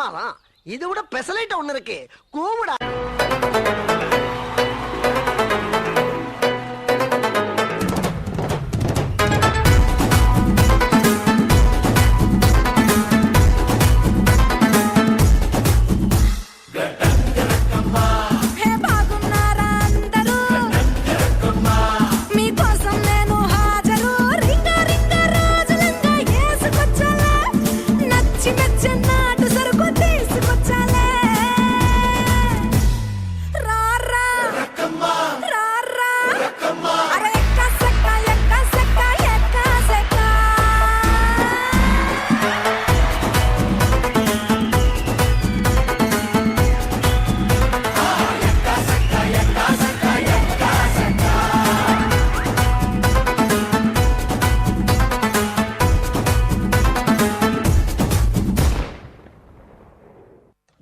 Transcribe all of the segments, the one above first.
பிரமாதம். இது விட பெசலைட் ஒண்ணு இருக்கு, கூவுடா.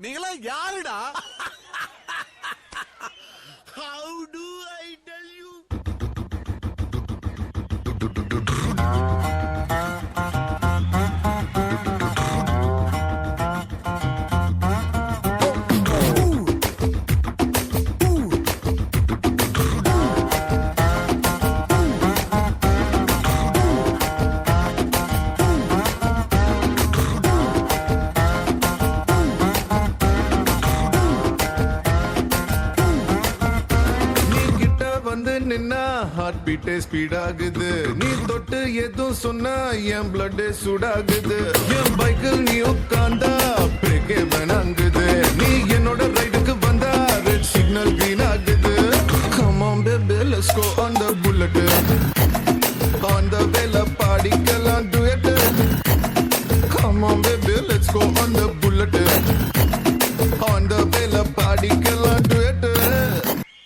நீங்களா யாருடா? How do I tell you? நின்னா ஹார்ட் பீட்டே ஸ்பீட் ஆகுது. நீ தொட்டு எதுவும் சொன்னா என் பிளட் சூடாகுது. என் பைக்கில் நீ உட்கார்ந்தா பிரேக்கே வேணாங்குது. நீ என்னோட ரைடுக்கு வந்தா ரெட் சிக்னல் கிரீன் ஆகுது. Come on baby let's go on the bullet. On the vela பாடிக்கலாம் duet. Come on baby let's go on the bullet. On the vela பாடிக்கலாம் duet.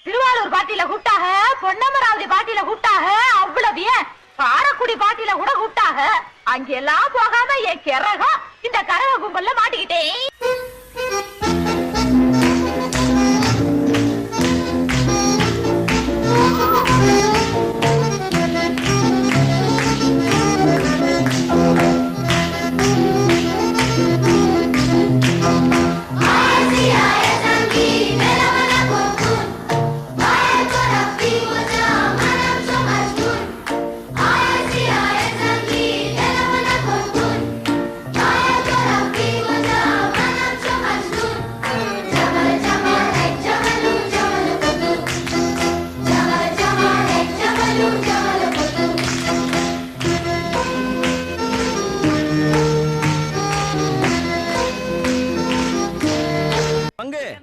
திருவாரூர் பாட்டில கூப்பிட்டாக, பொன்னமராவதி பாட்டில கூப்பிட்டாக, அவ்வளவு ஏன் காரக்குடி பாட்டில கூட கூப்பிட்டாக. அங்கெல்லாம் போகாம என் கிறகம் இந்த கரக கும்பல்ல மாட்டிக்கிட்டேன்.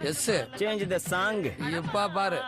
Yes sir. Change the song. Yeppa paru.